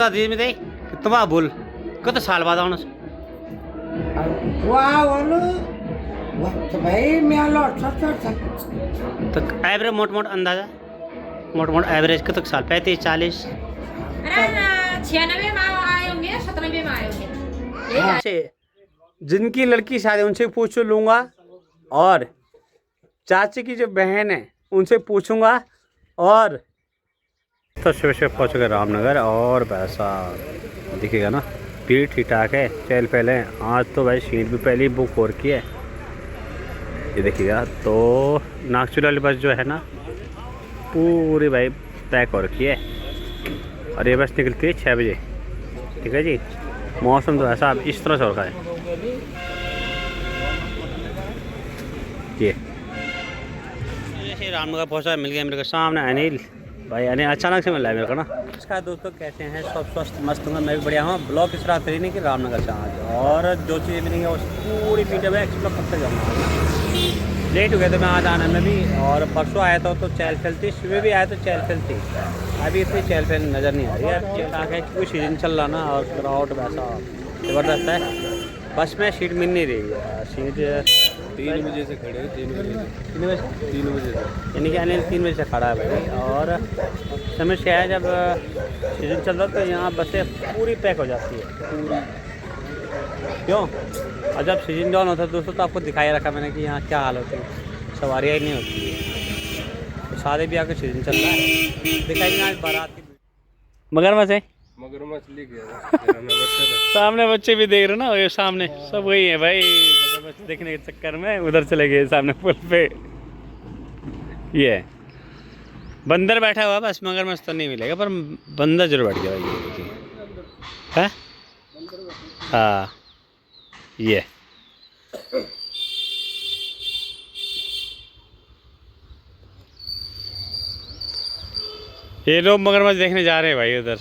तुम्हारा भूल कत साल बाद आउनुहोस् तो एवरेज मोट अंदाजा मोट एवरेज कत साल 35-40 96 में आए होंगे 97 में आए होंगे। जिनकी लड़की शादी उनसे पूछ लूँगा और चाची की जो बहन है उनसे पूछूंगा। और तो सुबह सुबह पहुँच गए रामनगर और वैसा दिखेगा ना भीड़ ठीक ठाक है चहल पहले। आज तो भाई सीट भी पहले ही बुक हो रखी है ये देखिएगा। तो नागचुल वाली बस जो है ना पूरी भाई पैक हो रखी है और ये बस निकलती है 6 बजे। ठीक है जी। मौसम तो ऐसा अब इस तरह से हो रखा है ये। रामनगर पहुँचा मिल गया मेरे को सामने अनिल भाई। अनिल अचानक से मिला है मेरे को ना। नमस्कार दोस्तों, कैसे हैं सब? स्वस्थ मस्त होंगे, मैं भी बढ़िया हूँ। ब्लॉग इस रात नहीं कि रामनगर से आज और जो चीज़ें मिलेंगी उस पूरी वीडियो में एक्चुअली कब तक जाऊँगा। लेट हो गया तो मैं आज आने में भी। और परसों आया था तो चहल पहल थी, सुबह भी आया तो चहल पहल थी। अभी इतनी चहल पहल नज़र नहीं आ रही है। ठीक ठाक है क्योंकि सीजन चल रहा ना और क्राउड वैसा ज़बरदस्त है। बस में सीट मिल नहीं रही है। सीट 3 बजे से खड़े हैं। 3 बजे से यानी कि अनिल 3 बजे से खड़ा है भाई। और समस्या है जब सीजन चल रहा तो यहाँ बसें पूरी पैक हो जाती है पूरी। क्यों? और जब सीजन डाउन होता है दोस्तों तो आपको दिखाई रखा मैंने कि यहाँ क्या हाल होती है, सवारियाँ ही नहीं होती है। तो सारे भी आकर सीजन चल रहा है दिखाई आज बारात की मगरमच्छ है। मगरमच्छ ले गया सामने बच्चे भी देख रहे ना ये सामने सब वही है भाई। मगरमच्छ देखने के चक्कर में उधर चले गए सामने पुल पे। ये है बंदर बैठा हुआ बस मगरमच्छ तो नहीं मिलेगा पर बंदर जरूर बैठ गया भाई। ये देखिए है हाँ ये लोग मगरमच्छ देखने जा रहे हैं भाई उधर।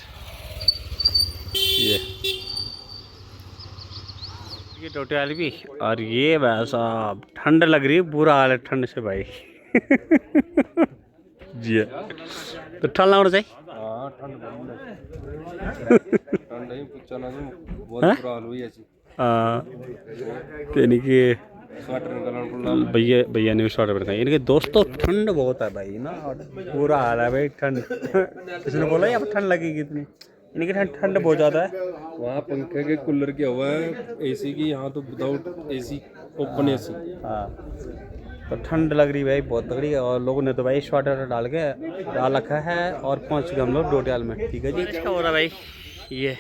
ये टोटल भी और ये वैसा ठंड लग रही है, बुरा हाल है ठंड से भाई। जी तो ठंड लगना चाहिए। हां ठंड ही पूछना जी बहुत बुरा हाल हुई है जी। हां यानी कि स्वेटर निकालना भैया ने स्वेटर पहना यानी कि दोस्तों ठंड बहुत है भाई ना और बुरा हाल है भाई ठंड। किसी ने बोला यहाँ पर ठंड लगेगी इतनी, यानी कि ठंड बहुत ज़्यादा है। वहाँ पंखे के कूलर की हवा है, एसी की। यहाँ तो विदाउट एसी ओपन एसी। हाँ तो ठंड लग रही भाई बहुत तगड़ी। और लोगों ने तो भाई स्वेटर डाल रखा है और पहुँच गए हम लोग डोटियाल में। ठीक है जी। क्या हो रहा भाई ये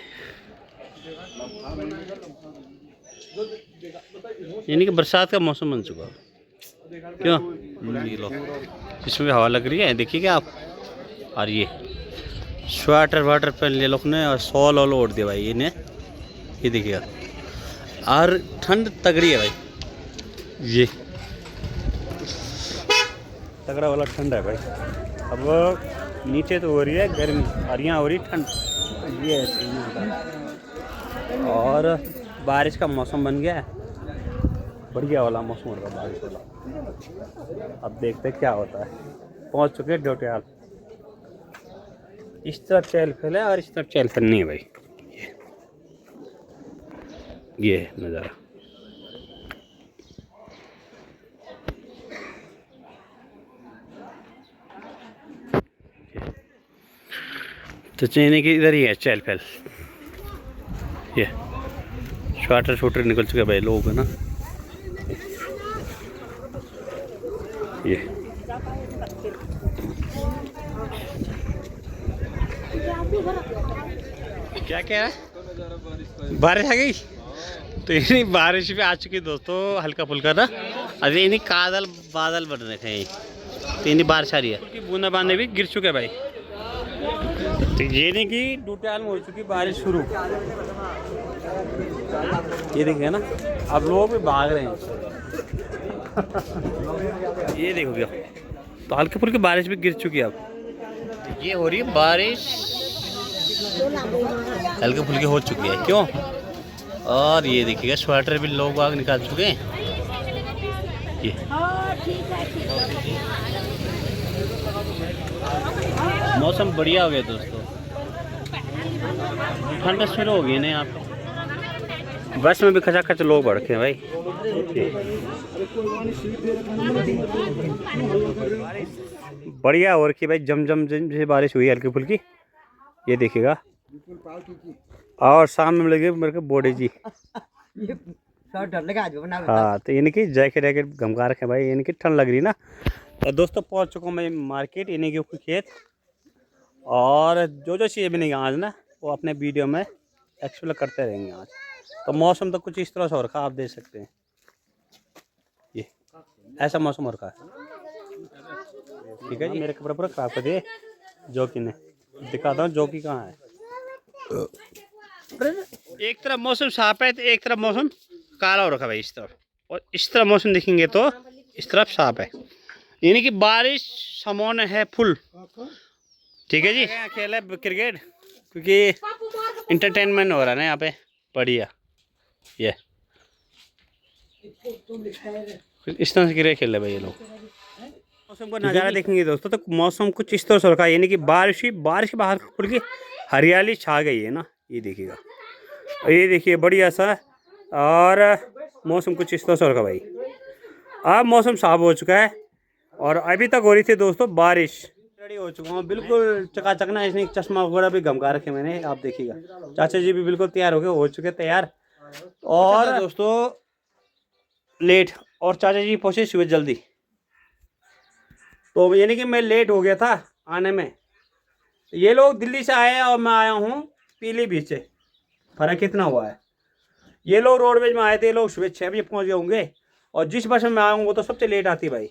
यानी कि बरसात का मौसम बन चुका है। क्यों ये लो इसमें हवा लग रही है देखिएगा आप। और ये स्वेटर वाटर पहन लिया लोग ने और सॉल वॉल ओढ़ दिया भाई इन्हें। ये देखिएगा और ठंड तगड़ी है भाई। ये तगड़ा वाला ठंड है भाई। अब नीचे तो हो रही है गर्मी और यहाँ हो रही ठंड। ये ऐसे ही होता है और बारिश का मौसम बन गया है। बढ़िया वाला मौसम हो रहा है बारिश वाला। अब देखते क्या होता है। पहुँच चुके हैं डोटियाल। इस तरफ चहल पहल है और इस तरफ चहल पहल नहीं है भाई। ये नज़ारा तो चेन्नई की इधर ही है चहल पहल। ये स्वेटर शूटर निकल चुके भाई लोग है ना। ये क्या कह रहा है? बारिश आ गई तो इन्हीं बारिश भी आ चुकी दोस्तों हल्का फुल्का ना। अभी इन्हीं बादल बन रखे हैं तो इन्हीं बारिश आ रही है। बूंदा बांधे भी गिर चुके भाई। तो ये नहीं कि डोटियाल में हो चुकी बारिश शुरू। ये देखिए ना अब लोग भी भाग रहे हैं। ये देखो भैया तो हल्की फुल्की बारिश भी गिर चुकी है। अब ये हो रही है बारिश हल्की फुल्की हो चुकी है। क्यों? और ये देखिएगा स्वेटर भी लोग आग निकाल चुके हैं। ये मौसम बढ़िया हो गया दोस्तों। ठंड शुरू हो गई ना यहाँ पे। बस में भी खचाखच लोग बढ़ के हैं भाई। बढ़िया हो रखी भाई, जम से बारिश हुई हल्की फुल्की, ये देखिएगा। और सामने लगे मेरे को बोडे जी। हाँ, तो इनकी जैकेट घमका रखे भाई, इनकी ठंड लग रही ना। तो दोस्तों पहुंच चुका हूँ मैं मार्केट, इन्हीं के खेत। और जो चीज़ें बनेंगी आज ना, वो अपने वीडियो में एक्सप्लोर करते रहेंगे आज। तो मौसम तो कुछ इस तरह से हो रखा, आप देख सकते हैं, ये ऐसा मौसम हो रखा है। ठीक है जी, मेरे कपड़े पूरा खराब कर दिए जॉकी ने। दिखाता हूँ जॉकी कहाँ है। एक तरफ मौसम साफ है तो एक तरफ मौसम काला हो रखा है भाई, इस तरफ। और इस तरफ मौसम देखेंगे तो इस तरफ साफ है, यानी कि बारिश संभावना है फुल। ठीक है जी, खेल है क्रिकेट, क्योंकि इंटरटेनमेंट हो रहा है ना यहाँ पे, बढ़िया। ये इस तरह से क्रिकेट खेल रहे भाई ये लोग। मौसम का नज़ारा देखेंगे दोस्तों, तो मौसम कुछ इस तरह से रखा है, यानी कि बारिश के बाहर खुल के हरियाली छा गई है ना, ये देखिएगा। ये देखिए बढ़िया सा, और मौसम कुछ इस तरह से रखा भाई। अब मौसम साफ हो चुका है, और अभी तक हो रही थी दोस्तों बारिश। रेडी हो चुका हूँ बिल्कुल चकाचक ना, इसने चश्मा वगैरह भी घमका रखे मैंने, आप देखिएगा। चाचा जी भी बिल्कुल तैयार हो चुके तैयार। और दोस्तों लेट, और चाचा जी पहुँचे सुबह जल्दी, तो यानी कि मैं लेट हो गया था आने में। ये लोग दिल्ली से आए और मैं आया हूँ पीलीभीत से। फ़र्क कितना हुआ है, ये लोग रोडवेज में आए थे, ये लोग सुबह 6 बजे पहुँच गए होंगे। और जिस बस में मैं आया हूँ वो तो सबसे लेट आती है भाई।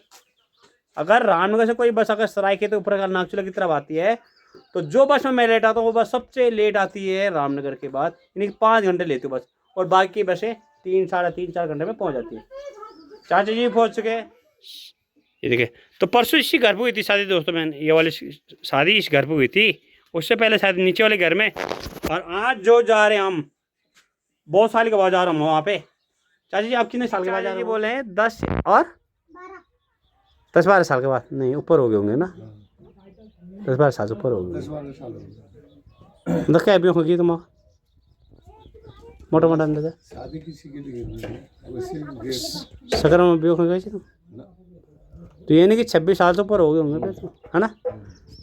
अगर रामनगर से कोई बस अगर सरायखेत ऊपर का नागचूला की तरफ आती है, तो जो बस में मैं लेट आता हूँ वो बस सबसे लेट आती है रामनगर के बाद, यानी 5 घंटे लेती हूँ बस। और बाकी बसें 3, साढ़े 3, 4 घंटे में पहुँच जाती है। चाचा जी पहुँच चुके, ये देखिए। तो परसों इसी घर पर हुई थी शादी दोस्तों, मैंने ये वाली शादी इस घर पर हुई थी, उससे पहले शायद नीचे वाले घर में। और आज जो जा रहे हैं हम, बहुत साल के बाद जा रहा हूँ वहाँ पे। चाचा जी आप कितने साल के बाद जा रहे हैं? बोले हैं 10 और 10-12 साल के बाद, नहीं ऊपर हो गए होंगे ना, 10-12 साल से ऊपर हो गए। मतलब क्या भी होगी तुम मोटा अंदाजा शादी किसी के लिए सगर में भी होगा तुम, तो यानी कि 26 साल से ऊपर हो गए होंगे तो, है ना।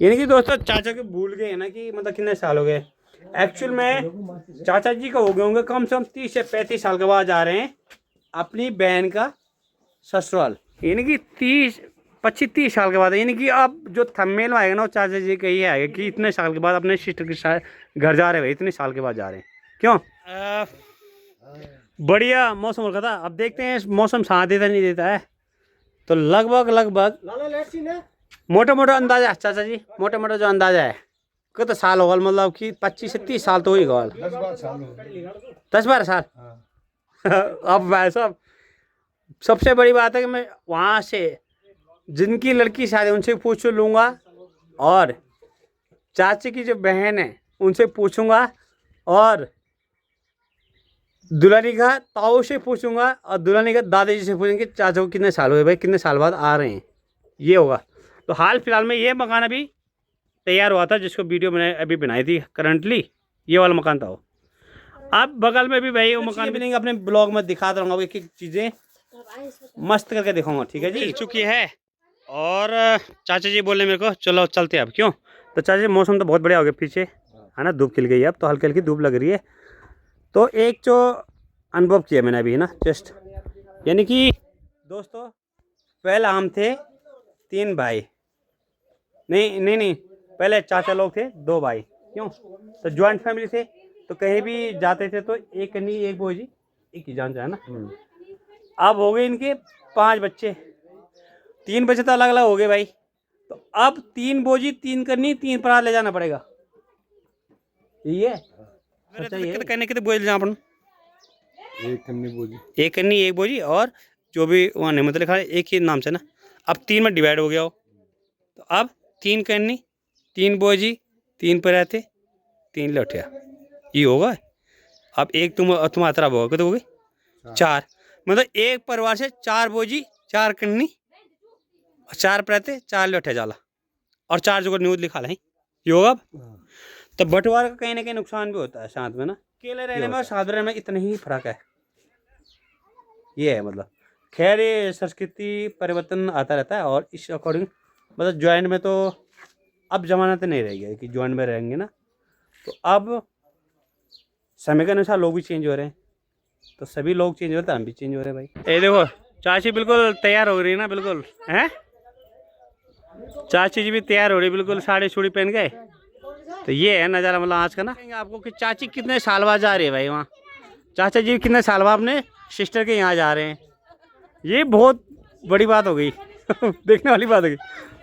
यानी कि दोस्तों चाचा के भूल गए हैं ना कि मतलब कितने साल हो गए। एक्चुअल में चाचा जी का हो गए होंगे कम से कम 30 से 35 साल के बाद जा रहे हैं अपनी बहन का ससुराल, यानी कि 25-30 साल के बाद। यानी कि अब जो थंबनेल में आएगा ना, वो चाचा जी का ये आएगा कि इतने साल के बाद अपने सिस्टर के घर जा रहे हैं, इतने साल के बाद जा रहे हैं। क्यों बढ़िया मौसम हो रखा था। अब देखते हैं मौसम साथ देता नहीं देता है, तो लगभग मोटा अंदाजा चाचा जी, मोटा जो अंदाजा है कितना साल होगा, मतलब कि 25 से 30 साल तो ही होगा, 10-12 साल। अब भाई साहब सबसे बड़ी बात है कि मैं वहाँ से जिनकी लड़की शादी उनसे पूछ लूँगा, और चाची की जो बहन है उनसे पूछूंगा, और दुल्हनी का ताऊ से पूछूंगा, और दुल्हनी का दादाजी से पूछेंगे चाचा को कितने साल हुए भाई, कितने साल बाद आ रहे हैं, ये होगा। तो हाल फिलहाल में ये मकान अभी तैयार हुआ था, जिसको वीडियो मैंने अभी बनाई थी करंटली, ये वाला मकान था वो। अब बगल में भी भाई वो मकान बनेंगे, अपने ब्लॉग में दिखाता रहूँगा, एक एक चीज़ें मस्त करके दिखाऊंगा। ठीक है जी, चुकी है। और चाचा जी बोले मेरे को चलो चलते अब। क्यों? तो चाचा जी मौसम तो बहुत बढ़िया हो गया पीछे, है ना, धूप खिल गई है अब तो, हल्की हल्की धूप लग रही है। तो एक जो अनुभव किया मैंने अभी ना जस्ट, यानी कि दोस्तों पहले हम थे 3 भाई, नहीं पहले चाचा लोग थे 2 भाई। क्यों? तो जॉइंट फैमिली थे, तो कहीं भी जाते थे तो एक कन्नी एक भोजी एक ही जान जाए ना। अब हो गए इनके 5 बच्चे, 3 बच्चे तो अलग अलग हो गए भाई। तो अब 3 बोझी 3 कन्नी 3 परात ले जाना पड़ेगा, ये कहने के बोझ ले अपन एक कन्नी बोझी, एक कन्नी एक बोझी, और जो भी वहाँ नेमत लिखा है एक ही नाम से ना। अब 3 में डिवाइड हो गया हो, तो अब 3 कन्नी 3 बोझी 3 पराते 3 लौटिया, ये होगा। अब एक तुम्हारा तरफ होगा तो होगी 4, मतलब एक परिवार से 4 बोझी 4 कन्नी 4 पराते 4 लौटे जाला, और 4 जो न्यूज लिखा है ये होगा। तो बंटवारा का कहीं ना कहीं नुकसान भी होता है साथ में ना। अकेले रहने में और साथ रहने में इतना ही फर्क है, ये है मतलब। खैर ये संस्कृति परिवर्तन आता रहता है और इस अकॉर्डिंग मतलब ज्वाइंट में तो अब ज़माना तो नहीं रह गया कि ज्वाइंट में रहेंगे ना, तो अब समय के अनुसार लोग भी चेंज हो रहे हैं, तो सभी लोग चेंज हो रहे हैं, हम भी चेंज हो रहे हैं भाई। ये देखो चाची बिल्कुल तैयार हो रही है ना, बिल्कुल हैं, चाची जी भी तैयार हो रही है बिल्कुल, साड़ी छुड़ी पहन गए। तो ये है नज़ारा मतलब आज का ना। आपको कि चाची कितने साल बाद जा रही है भाई वहाँ, चाचा जी कितने साल बाद अपने सिस्टर के यहाँ जा रहे हैं, ये बहुत बड़ी बात हो गई देखने वाली बात हो गई।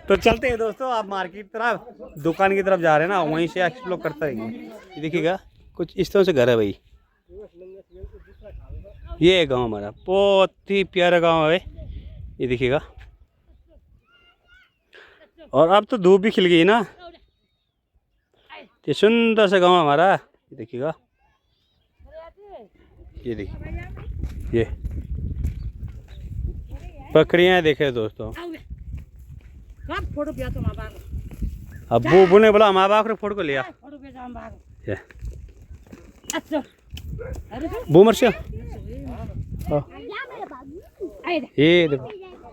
तो चलते हैं दोस्तों, आप मार्केट तरफ दुकान की तरफ जा रहे हैं ना, वहीं से एक्सप्लोर करते रहेंगे। ये देखिएगा कुछ इस तरह से घर है भाई, ये गांव हमारा बहुत ही प्यारा गांव है, ये देखिएगा। और अब तो धूप भी खिल गई ना, ये सुंदर सा गांव हमारा, ये देखिएगा, ये देखिए ये बकरियां देखे दोस्तों। अब बूबू ने बोला माँ बाप ने फोटो को लिया, बूमर से ये देखो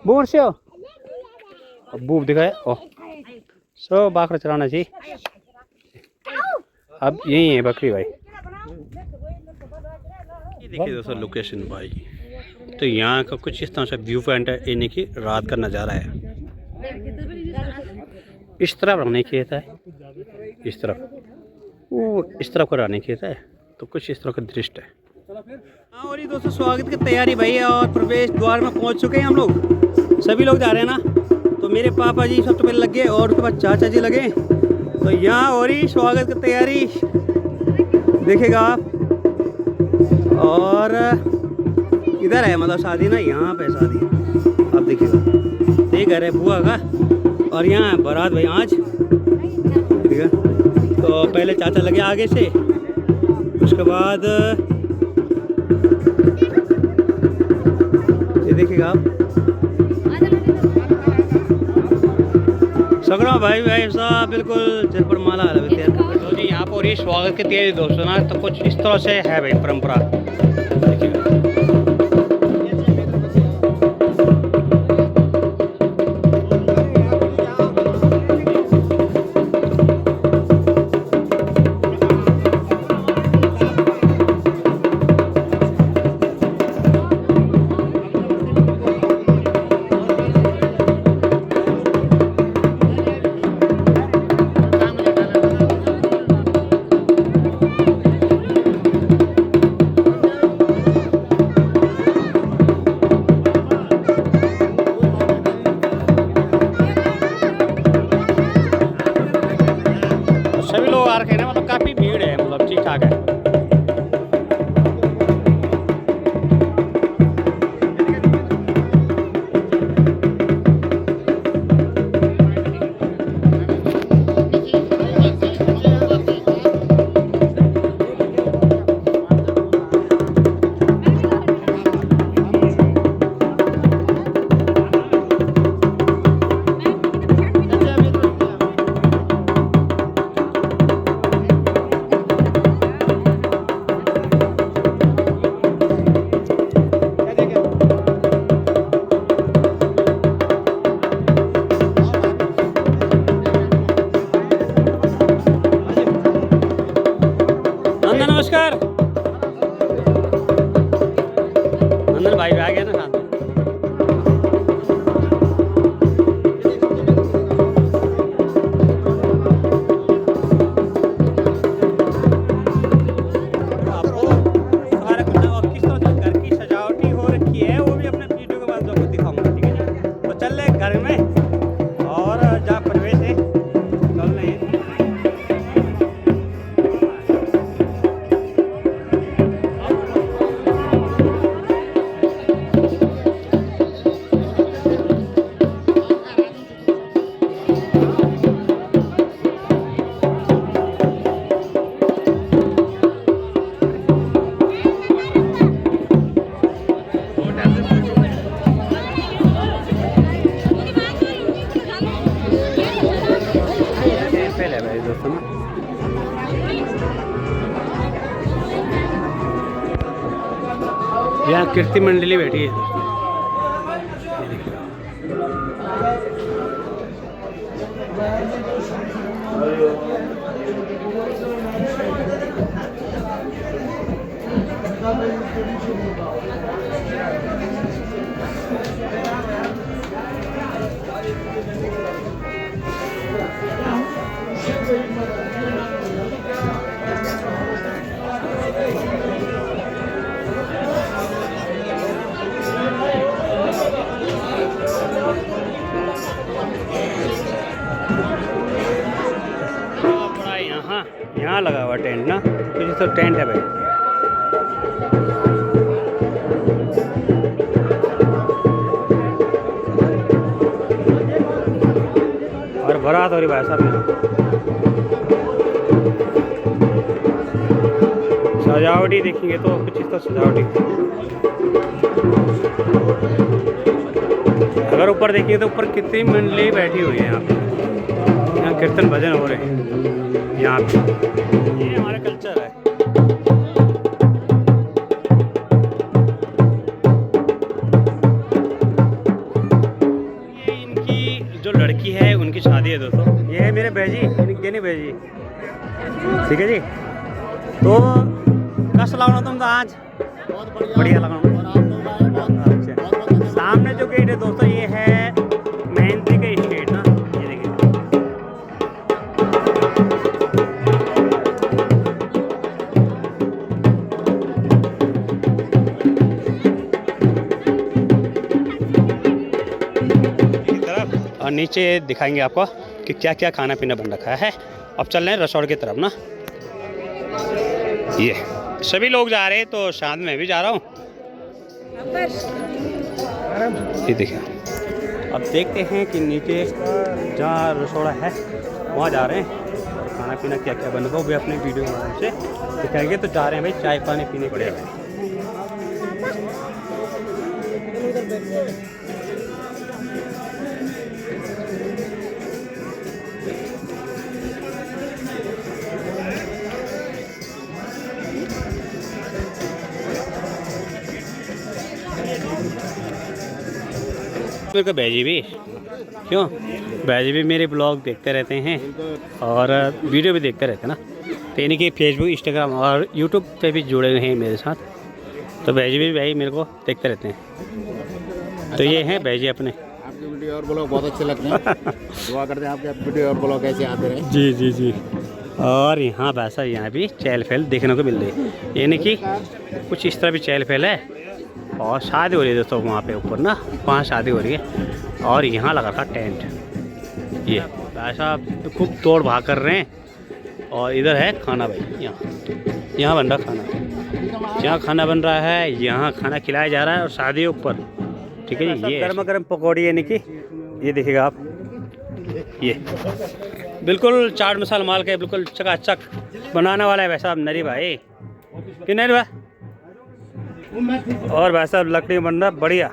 बूमर से बूब दिखाए ओ सो बाखरा चलाना चाहिए। अब यही है बकरी भाई, ये देखिए दोस्तों लोकेशन भाई। तो यहाँ का कुछ इस तरह से व्यू पॉइंट है, यानी कि रात का नज़ारा है। इस तरफ रहने खेत है, इस तरफ वो इस तरफ को रहने खेत है, तो कुछ इस तरह का दृश्य है। हाँ और ये दोस्तों स्वागत की तैयारी भाई, और प्रवेश द्वार में पहुँच चुके हैं हम लोग, सभी लोग जा रहे हैं ना। तो मेरे पापा जी सबसे पहले लगे और उसके बाद चाचा जी लगे। तो यहाँ हो रही स्वागत की तैयारी देखेगा आप। और इधर है मतलब शादी ना, यहाँ पे शादी आप देखिएगा, ये घर है बुआ का और यहाँ है बारात भाई आज, ठीक है। तो पहले चाचा लगे आगे से, उसके बाद ये देखिएगा आप सगड़ा भाई भाई साहब बिल्कुल सिर पर माला है तैयार। तो जी यहाँ पर स्वागत की तैयारी दोस्तों ना, तो कुछ इस तरह से है भाई परंपरा, देखिएगा। मतलब काफ़ी भीड़ है, मतलब ठीक ठाक है। नमस्कार नंदन भाई आ गया ना साथ में। आपको सारा कुछ और किस तरह से घर की सजावटी हो रखी है वो भी अपने वीडियो के बाद आपको दिखाऊंगा, ठीक है जी। तो चल रहे घर में और जहाँ प्रवेश है चल रहे हैं। यहाँ कीर्ति मंडली बैठी है। बड़ा यहाँ लगा हुआ टेंट ना, पीछे तो टेंट है भाई। और बारात हो रही भाई साहब यहाँ। सजावटी देखेंगे तो कुछ इस तरह सजावटी। अगर ऊपर देखिए तो ऊपर कितनी मंडली बैठी हुई है यहाँ पे। यहाँ कीर्तन भजन हो रहे हैं यहाँ पे। ये हमारा कल्चर है। ये इनकी जो लड़की है उनकी शादी है दोस्तों। ये है मेरे भैजी, इनके नहीं भैजी, ठीक है जी। तो कैसा लगा तुम तो आज? बहुत बढ़िया लगा। अच्छा, सामने जो गेट है दोस्तों ये है मेहंदी का स्टेट ना, ये देखिए। तरफ और नीचे दिखाएंगे आपको कि क्या क्या खाना पीना बन रखा है। अब चल रहे हैं रिसोर्ट की तरफ ना। ये सभी लोग जा रहे हैं तो शायद मैं भी जा रहा हूँ। ये देखिए, अब देखते हैं कि नीचे जहाँ रसोड़ा है वहाँ जा रहे हैं और खाना पीना क्या क्या बन रहा है वो भी अपने वीडियो के माध्यम से दिखाएंगे। तो जा रहे हैं भाई चाय पानी पीने के लिए। मेरे को बैजी भी क्यों, बैजी भी मेरे ब्लॉग देखते रहते हैं और वीडियो भी देखते रहते हैं ना। तो यानी कि फेसबुक, इंस्टाग्राम और यूट्यूब पे भी जुड़े हुए हैं मेरे साथ। तो बैजी भी भाई मेरे को देखते रहते हैं। तो ये हैं बैजी अपने। आपके वीडियो और ब्लॉग बहुत अच्छे लगते हैं। दुआ करते हैं आपके वीडियो और ब्लॉग ऐसे आते रहे। जी जी जी। और यहाँ वैसा यहाँ भी चहल पहल देखने को मिल रही है, यानी कि कुछ इस तरह भी चहल पहल है। और शादी हो रही है दोस्तों वहाँ पे ऊपर ना, वहाँ शादी हो रही है। और यहाँ लगा था टेंट। ये ऐसा खूब दौड़ भाग कर रहे हैं। और इधर है खाना भाई, यहाँ बन रहा खाना, यहाँ खाना बन रहा है, यहाँ खाना खिलाया जा रहा है और शादी ऊपर, ठीक है जी। ये गर्मा गर्म पकौड़ी यानी कि ये देखिएगा आप, ये बिल्कुल चाट मसाला माल के बिल्कुल चकाचक बनाने वाला है वैसा नरी भाई कि नहीं भाई। और वैसा लकड़ी बन रहा बढ़िया।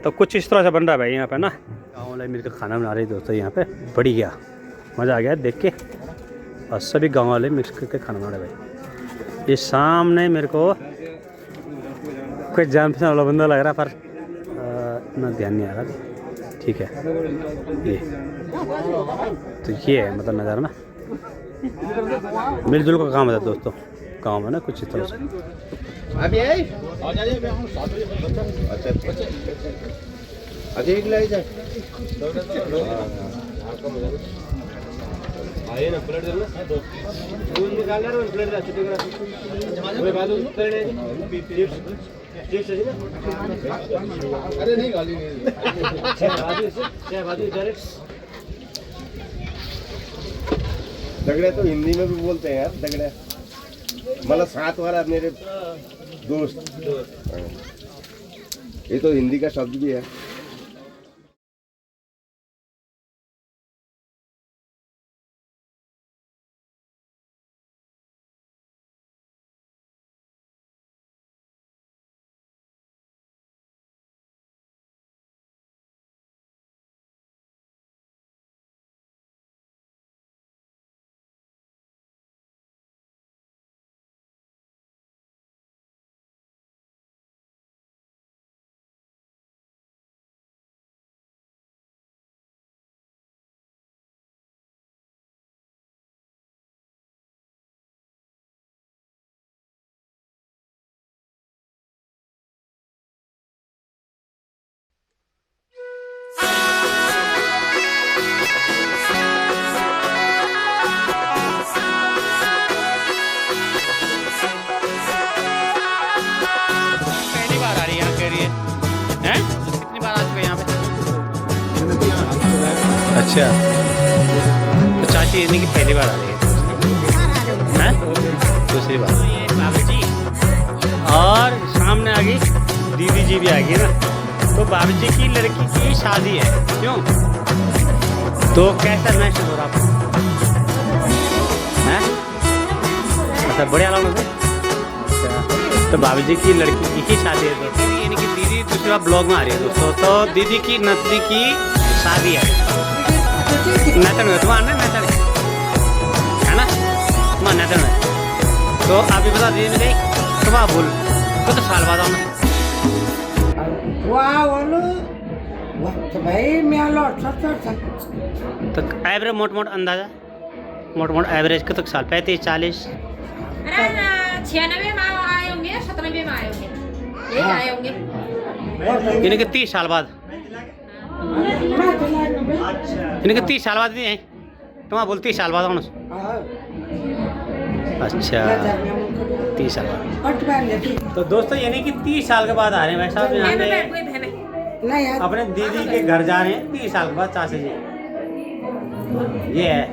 तो कुछ इस तरह से बन रहा है भाई यहाँ पे ना। गाँव वाले मिलकर खाना बना रहे दोस्तों यहाँ पे, बढ़िया मज़ा आ गया देख के। और सभी गाँव वाले मिक्स करके खाना बना रहे भाई। ये सामने मेरे को कोई जान पहचान वाला बंदा लग रहा पर इतना ध्यान नहीं आ रहा, ठीक है। ये तो ये है मतलब नज़ारा ना, मिलजुल का काम होता है दोस्तों गाँव में ना, कुछ इस तरह से। अभी आई आ जाइए। अच्छा अच्छा, एक लाई जाए आइए ना, प्लेट देना दूध निकाल यार, प्लेट दे छोटे करा ओए बादू प्लेट चिप्स है ना। अरे नहीं गाली नहीं छह बाजू डायरेक्ट। दगड़े तो हिंदी में भी बोलते हैं यार, दगड़े मतलब साथ वाला मेरे दोस्त। ये तो हिंदी का शब्द भी है। अच्छा, तो चाची यानी कि पहली बार आ रही है, हैं? दूसरी बार। बाबू जी और सामने आ गई दीदी जी भी आ गई ना, तो बाबू जी की लड़की की शादी है, क्यों? तो कैसा महसूस हो रहा आपको? हैं? अच्छा, बढ़िया लगा मुझे। अच्छा, तो बाबू जी की लड़की की ही शादी है, तो यानी कि दीदी दूसरी बार ब्लॉग में आ रही है दोस्तों। तो दीदी की नतनी की शादी है, नतन है तुम्हारा, नतन है ना, तुम्हारा नतन है। तो आप भी बता दीजिए मेरे, तुम आप बोल तो साल बाद आओ ना। तो एवरेज मोट अंदाजा, मोट एवरेज कब तक साल, 35-40? अरे 96 में आए होंगे, 97 में आए होंगे, यही आए होंगे। यानी कि 30 साल बाद, यानी कि 30 साल बाद भी हैं तुम बोल, 30 साल बाद आओ ना। अच्छा, 30 साल बाद। तो दोस्तों यानी कि 30 साल के बाद आ रहे हैं भाई साहब यहाँ पे, अपने दीदी के घर जा रहे हैं 30 साल के बाद चाचा जी, ये है।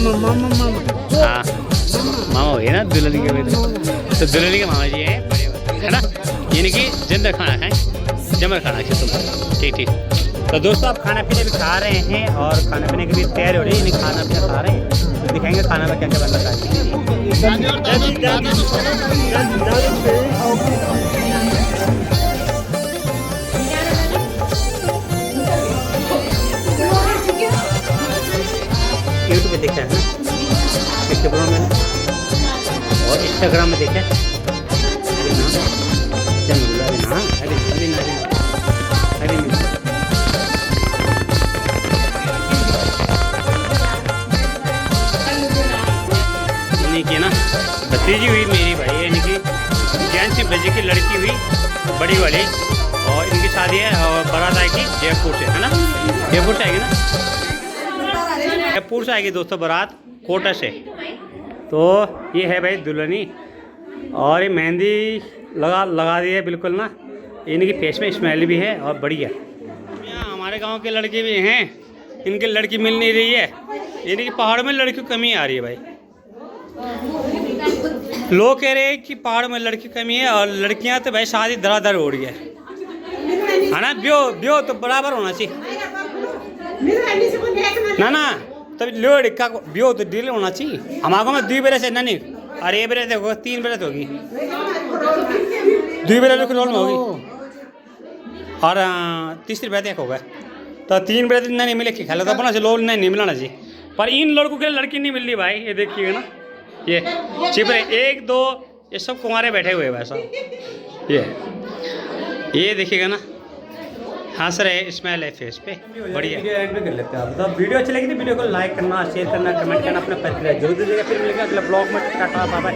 हाँ मामा हो गए ना दुल्हन के बेटे, तो दुल्हन के मामा जी हैं बड़े वाले, है ना। यानी कि जिंदा खाना खाएं, जमर खाना खाए तुम। ठीक ठीक। तो दोस्तों आप खाना पीने भी खा रहे हैं और खाना पीने की भी तैयारी हो रही है, यानी खाना पीना खा रहे हैं, तो दिखाएंगे खाना में क्या क्या बनना चाहिए। यूट्यूब पे देखा है ना, यूट्यूब में और इंस्टाग्राम में देखा है। कि ना भतीजी हुई मेरी भाई, यानी कि 81 बजे की लड़की हुई बड़ी वाली, और इनकी शादी है और बारात आएगी जयपुर से, है ना। जयपुर से आएगी ना, जयपुर से आएगी दोस्तों बारात, कोटा से। तो ये है भाई दुल्हनी, और ये मेहंदी लगा दी है बिल्कुल ना, इनकी फेस में स्मेल भी है और बढ़िया। यहाँ हमारे गांव के लड़के भी हैं, इनकी लड़की मिल नहीं रही है, यानी कि पहाड़ में लड़की की कमी आ रही है भाई। लोग कह रहे हैं कि पहाड़ में लड़की कमी है, और लड़कियां तो भाई शादी धड़ाधड़ हो रही है ना। ब्यो तो बराबर होना चाहिए ना ना, तब लड़का ब्यो तो डील होना चाहिए। हमारे में 2 बरस है ना, नहीं अरे 1 बरस होगा, 3 बरस होगी, 2 बरस रोल में होगी, और तीसरी बात एक होगा, तो 3 बरस नहीं मिले कि खेला तो अपना लोग नहीं मिलाना चाहिए। पर इन लड़कों के लिए लड़की नहीं मिल रही भाई, ये देखिएगा ना, ये चिपरे 1 2 ये सब कुंवारे बैठे हुए हैं वैसा, ये देखिएगा ना, हंस रहे, स्मेल है फेस पे, बढ़िया। वीडियो एंड कर लेते हैं आप। तो वीडियो अच्छी लगी तो वीडियो को लाइक करना, शेयर करना, कमेंट करना, अपना प्रतिक्रिया जरूर दीजिएगा। फिर मिलेंगे अगले ब्लॉग में, टाटा बाय बाय।